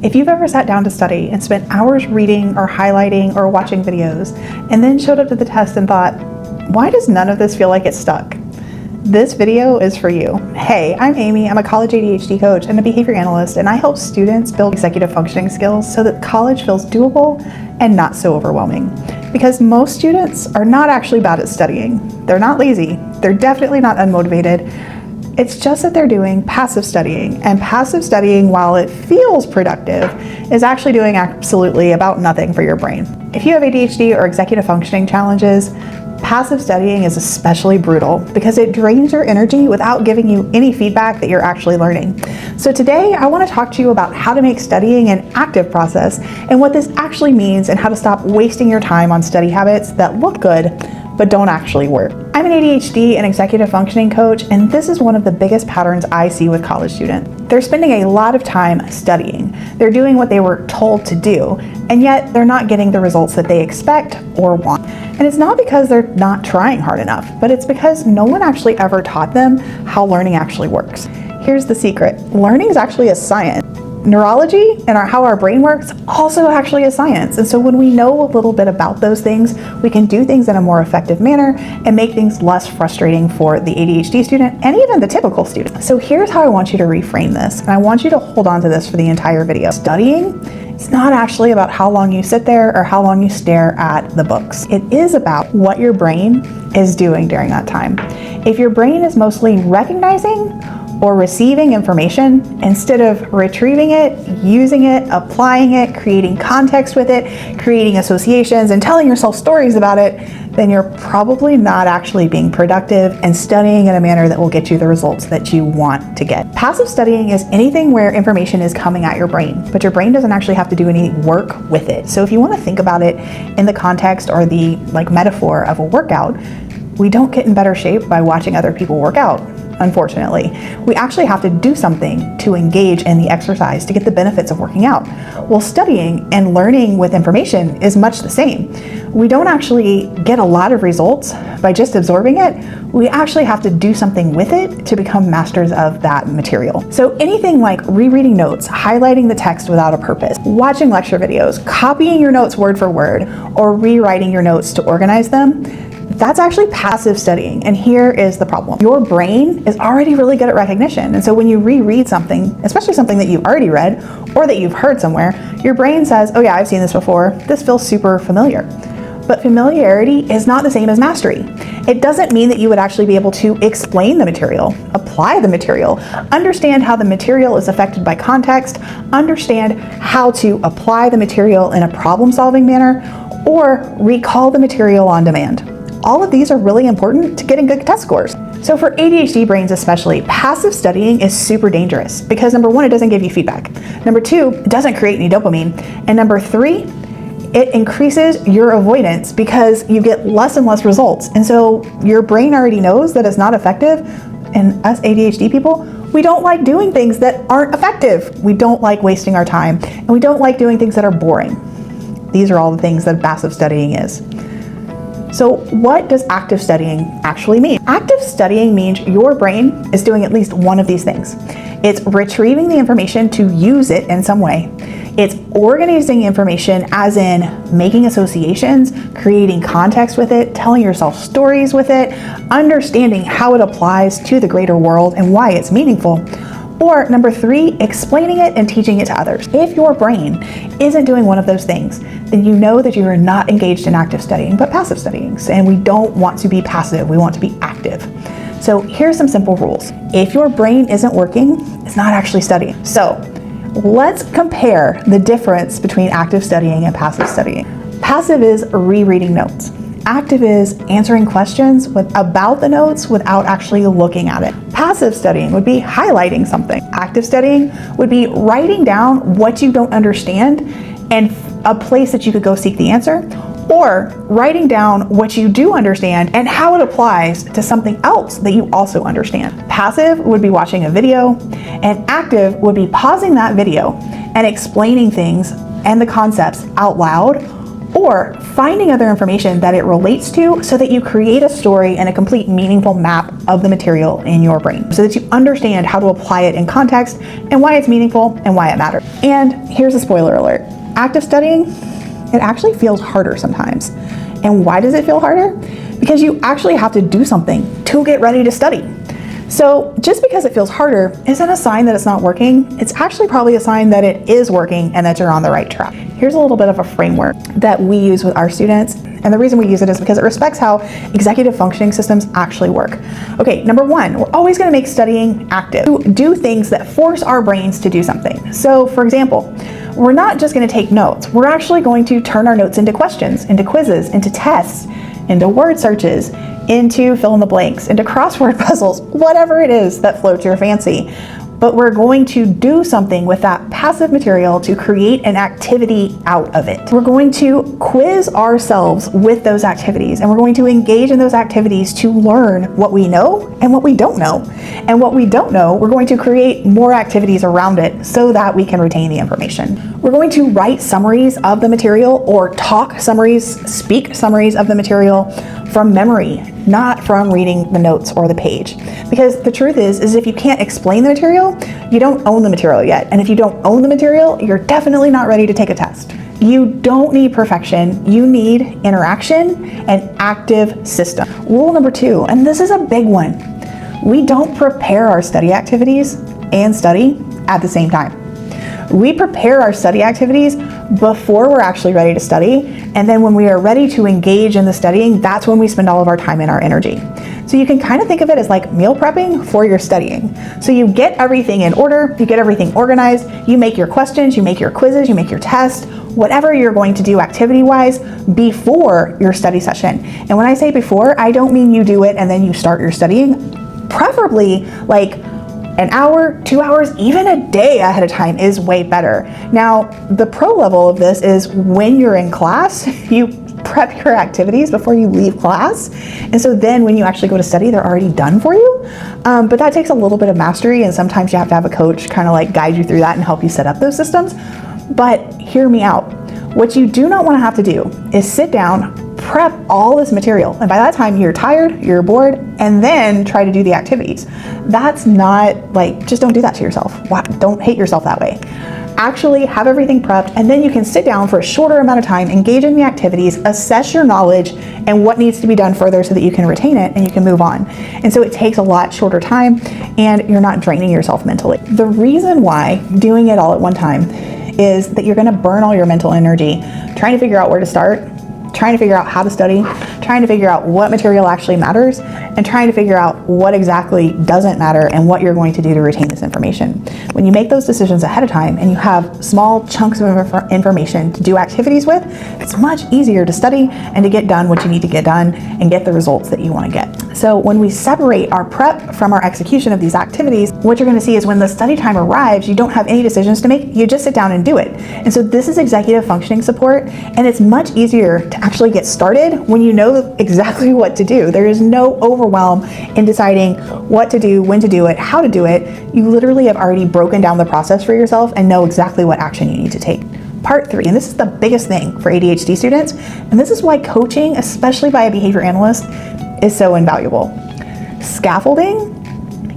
If you've ever sat down to study and spent hours reading or highlighting or watching videos, and then showed up to the test and thought, why does none of this feel like it's stuck? This video is for you. Hey, I'm Amy. I'm a college ADHD coach and a behavior analyst, and I help students build executive functioning skills so that college feels doable and not so overwhelming. Because most students are not actually bad at studying. They're not lazy. They're definitely not unmotivated. It's just that they're doing passive studying, and passive studying, while it feels productive, is actually doing absolutely about nothing for your brain. If you have ADHD or executive functioning challenges, passive studying is especially brutal because it drains your energy without giving you any feedback that you're actually learning. So today, I want to talk to you about how to make studying an active process and what this actually means and how to stop wasting your time on study habits that look good but don't actually work. I'm an ADHD and executive functioning coach, and this is one of the biggest patterns I see with college students. They're spending a lot of time studying. They're doing what they were told to do, and yet they're not getting the results that they expect or want. And it's not because they're not trying hard enough, but it's because no one actually ever taught them how learning actually works. Here's the secret. Learning is actually a science. Neurology and how our brain works also actually is science. And so when we know a little bit about those things, we can do things in a more effective manner and make things less frustrating for the ADHD student and even the typical student. So here's how I want you to reframe this. And I want you to hold on to this for the entire video. Studying, it's not actually about how long you sit there or how long you stare at the books. It is about what your brain is doing during that time. If your brain is mostly recognizing or receiving information instead of retrieving it, using it, applying it, creating context with it, creating associations, and telling yourself stories about it, then you're probably not actually being productive and studying in a manner that will get you the results that you want to get. Passive studying is anything where information is coming at your brain, but your brain doesn't actually have to do any work with it. So if you want to think about it in the context or the metaphor of a workout, we don't get in better shape by watching other people work out. Unfortunately, we actually have to do something to engage in the exercise to get the benefits of working out. Well, studying and learning with information is much the same. We don't actually get a lot of results by just absorbing it. We actually have to do something with it to become masters of that material. So anything like rereading notes, highlighting the text without a purpose, watching lecture videos, copying your notes word for word, or rewriting your notes to organize them, that's actually passive studying, and here is the problem. Your brain is already really good at recognition, and so when you reread something, especially something that you've already read or that you've heard somewhere, your brain says, oh yeah, I've seen this before, this feels super familiar. But familiarity is not the same as mastery. It doesn't mean that you would actually be able to explain the material, apply the material, understand how the material is affected by context, understand how to apply the material in a problem-solving manner, or recall the material on demand. All of these are really important to getting good test scores. So for ADHD brains especially, passive studying is super dangerous because number one, it doesn't give you feedback. Number two, it doesn't create any dopamine. And number three, it increases your avoidance because you get less and less results. And so your brain already knows that it's not effective. And us ADHD people, we don't like doing things that aren't effective. We don't like wasting our time, and we don't like doing things that are boring. These are all the things that passive studying is. So what does active studying actually mean? Active studying means your brain is doing at least one of these things. It's retrieving the information to use it in some way. It's organizing information as in making associations, creating context with it, telling yourself stories with it, understanding how it applies to the greater world and why it's meaningful. Or number three, explaining it and teaching it to others. If your brain isn't doing one of those things, then you know that you are not engaged in active studying, but passive studying. And we don't want to be passive, we want to be active. So here's some simple rules. If your brain isn't working, it's not actually studying. So let's compare the difference between active studying and passive studying. Passive is rereading notes. Active is answering questions about the notes without actually looking at it. Passive studying would be highlighting something. Active studying would be writing down what you don't understand and a place that you could go seek the answer, or writing down what you do understand and how it applies to something else that you also understand. Passive would be watching a video, and active would be pausing that video and explaining things and the concepts out loud, or finding other information that it relates to so that you create a story and a complete meaningful map of the material in your brain so that you understand how to apply it in context and why it's meaningful and why it matters. And here's a spoiler alert. Active studying, it actually feels harder sometimes. And why does it feel harder? Because you actually have to do something to get ready to study. So just because it feels harder isn't a sign that it's not working. It's actually probably a sign that it is working and that you're on the right track. Here's a little bit of a framework that we use with our students. And the reason we use it is because it respects how executive functioning systems actually work. Okay, number one, we're always going to make studying active. Do things that force our brains to do something. So for example, we're not just going to take notes. We're actually going to turn our notes into questions, into quizzes, into tests, into word searches, into fill in the blanks, into crossword puzzles, whatever it is that floats your fancy. But we're going to do something with that passive material to create an activity out of it. We're going to quiz ourselves with those activities, and we're going to engage in those activities to learn what we know and what we don't know. And what we don't know, we're going to create more activities around it so that we can retain the information. We're going to write summaries of the material or talk summaries, speak summaries of the material from memory, not from reading the notes or the page. Because the truth is if you can't explain the material, you don't own the material yet. And if you don't own the material, you're definitely not ready to take a test. You don't need perfection. You need interaction and active system. Rule number 2, and this is a big one. We don't prepare our study activities and study at the same time. We prepare our study activities before we're actually ready to study, and then when we are ready to engage in the studying, that's when we spend all of our time and our energy. So you can kind of think of it as like meal prepping for your studying. So you get everything in order, you get everything organized, you make your questions, you make your quizzes, you make your tests, whatever you're going to do activity-wise before your study session. And when I say before, I don't mean you do it and then you start your studying. Preferably like an hour, 2 hours, even a day ahead of time is way better. Now, the pro level of this is when you're in class, you prep your activities before you leave class. And so then when you actually go to study, they're already done for you. But that takes a little bit of mastery, and sometimes you have to have a coach kind of like guide you through that and help you set up those systems. But hear me out. What you do not want to have to do is sit down, prep all this material, and by that time you're tired, you're bored, and then try to do the activities. That's not like, just don't do that to yourself. Don't hate yourself that way. Actually have everything prepped, and then you can sit down for a shorter amount of time, engage in the activities, assess your knowledge and what needs to be done further so that you can retain it and you can move on. And so it takes a lot shorter time and you're not draining yourself mentally. The reason why doing it all at one time is that you're going to burn all your mental energy trying to figure out where to start, trying to figure out how to study, trying to figure out what material actually matters, and trying to figure out what exactly doesn't matter and what you're going to do to retain this information. When you make those decisions ahead of time and you have small chunks of information to do activities with, it's much easier to study and to get done what you need to get done and get the results that you want to get. So when we separate our prep from our execution of these activities, what you're going to see is when the study time arrives, you don't have any decisions to make, you just sit down and do it. And so this is executive functioning support, and it's much easier to actually get started when you know exactly what to do. There is no overwhelm in deciding what to do, when to do it, how to do it. You literally have already broken down the process for yourself and know exactly what action you need to take. Part 3, and this is the biggest thing for ADHD students, and this is why coaching, especially by a behavior analyst, is so invaluable. Scaffolding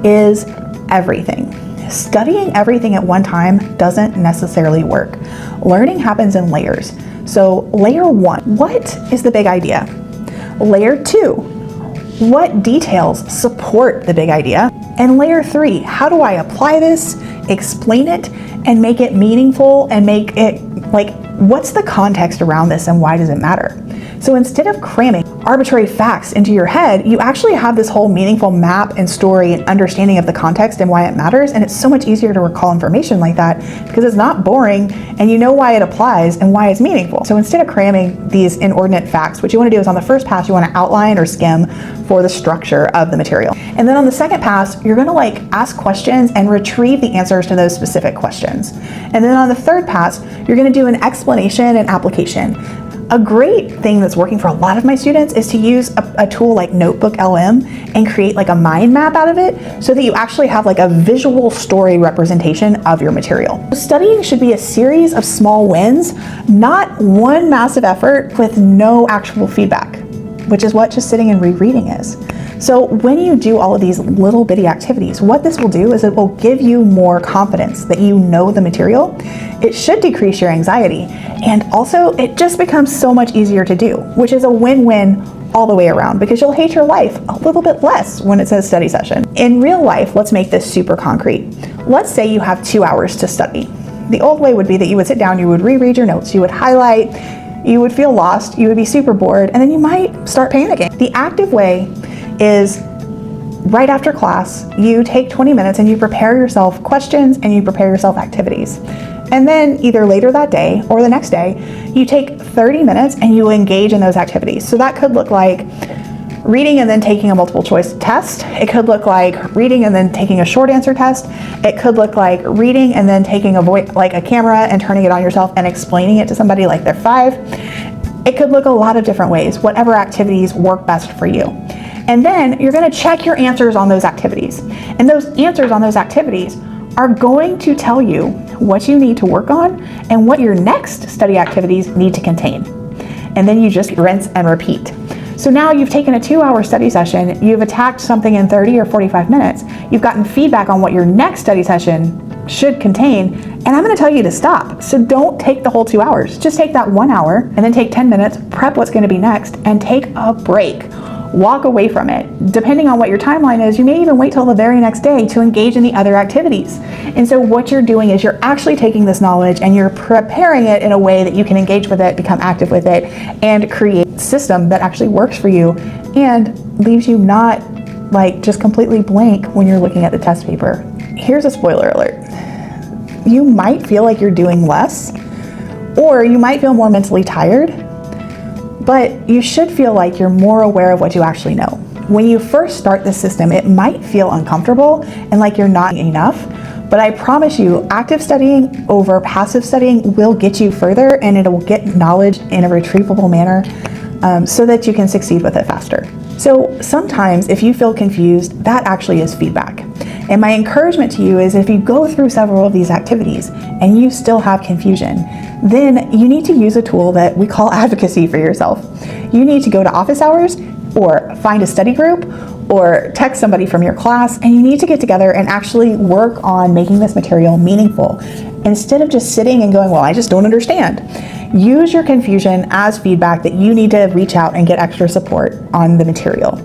is everything. Studying everything at one time doesn't necessarily work. Learning happens in layers. So layer 1, what is the big idea? Layer 2, what details support the big idea? And layer 3, how do I apply this, explain it, and make it meaningful and make it like, what's the context around this and why does it matter? So instead of cramming arbitrary facts into your head, you actually have this whole meaningful map and story and understanding of the context and why it matters. And it's so much easier to recall information like that because it's not boring and you know why it applies and why it's meaningful. So instead of cramming these inordinate facts, what you want to do is on the first pass, you want to outline or skim for the structure of the material. And then on the second pass, you're going to like ask questions and retrieve the answers to those specific questions. And then on the third pass, you're going to do an explanation and application. A great thing that's working for a lot of my students is to use a tool like Notebook LM and create like a mind map out of it so that you actually have like a visual story representation of your material. Studying should be a series of small wins, not one massive effort with no actual feedback, which is what just sitting and rereading is. So when you do all of these little bitty activities, what this will do is it will give you more confidence that you know the material. It should decrease your anxiety, and also it just becomes so much easier to do, which is a win-win all the way around, because you'll hate your life a little bit less when it says study session. In real life, let's make this super concrete. Let's say you have 2 hours to study. The old way would be that you would sit down, you would reread your notes, you would highlight, you would feel lost, you would be super bored, and then you might start panicking. The active way is right after class, you take 20 minutes and you prepare yourself questions and you prepare yourself activities. And then either later that day or the next day, you take 30 minutes and you engage in those activities. So that could look like reading and then taking a multiple choice test. It could look like reading and then taking a short answer test. It could look like reading and then taking a camera and turning it on yourself and explaining it to somebody like they're 5. It could look a lot of different ways, whatever activities work best for you. And then you're going to check your answers on those activities. And those answers on those activities are going to tell you what you need to work on and what your next study activities need to contain. And then you just rinse and repeat. So now you've taken a 2-hour study session, you've attacked something in 30 or 45 minutes, you've gotten feedback on what your next study session should contain, and I'm going to tell you to stop. So don't take the whole 2 hours. Just take that 1 hour and then take 10 minutes, prep what's going to be next, and take a break. Walk away from it. Depending on what your timeline is, you may even wait till the very next day to engage in the other activities. And so what you're doing is you're actually taking this knowledge and you're preparing it in a way that you can engage with it, become active with it, and create a system that actually works for you and leaves you not like just completely blank when you're looking at the test paper. Here's a spoiler alert. You might feel like you're doing less, or you might feel more mentally tired, but you should feel like you're more aware of what you actually know. When you first start the system, it might feel uncomfortable and like you're not enough, but I promise you, active studying over passive studying will get you further, and it will get knowledge in a retrievable manner so that you can succeed with it faster. So sometimes if you feel confused, that actually is feedback. And my encouragement to you is if you go through several of these activities and you still have confusion, then you need to use a tool that we call advocacy for yourself. You need to go to office hours or find a study group or text somebody from your class, and you need to get together and actually work on making this material meaningful instead of just sitting and going, well, I just don't understand. Use your confusion as feedback that you need to reach out and get extra support on the material.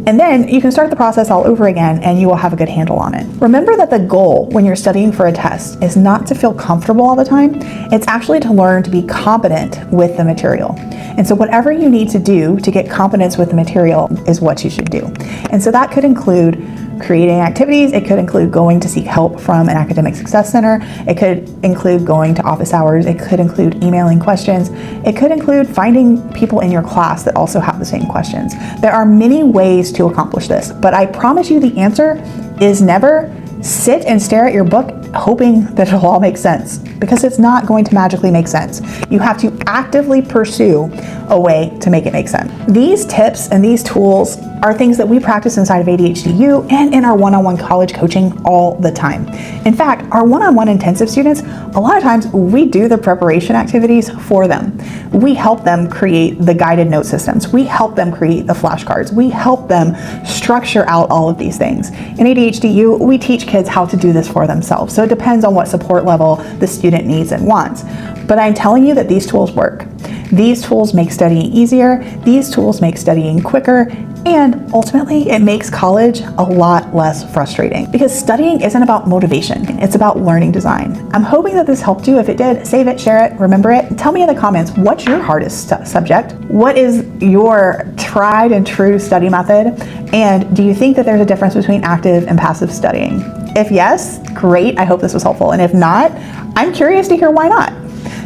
And then you can start the process all over again and you will have a good handle on it. Remember that the goal when you're studying for a test is not to feel comfortable all the time. It's actually to learn to be competent with the material. And so whatever you need to do to get competence with the material is what you should do. And so that could include creating activities. It could include going to seek help from an academic success center. It could include going to office hours. It could include emailing questions. It could include finding people in your class that also have the same questions. There are many ways to accomplish this, but I promise you the answer is never sit and stare at your book hoping that it'll all make sense, because it's not going to magically make sense. You have to actively pursue a way to make it make sense. These tips and these tools are things that we practice inside of ADHD U and in our one-on-one college coaching all the time. In fact, our one-on-one intensive students, a lot of times we do the preparation activities for them. We help them create the guided note systems. We help them create the flashcards. We help them structure out all of these things. In ADHD U, we teach kids how to do this for themselves. So it depends on what support level the student needs and wants. But I'm telling you that these tools work. These tools make studying easier. These tools make studying quicker. And ultimately, it makes college a lot less frustrating, because studying isn't about motivation. It's about learning design. I'm hoping that this helped you. If it did, save it, share it, remember it. Tell me in the comments, what's your hardest subject? What is your tried and true study method? And do you think that there's a difference between active and passive studying? If yes, great. I hope this was helpful. And if not, I'm curious to hear why not.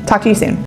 Talk to you soon.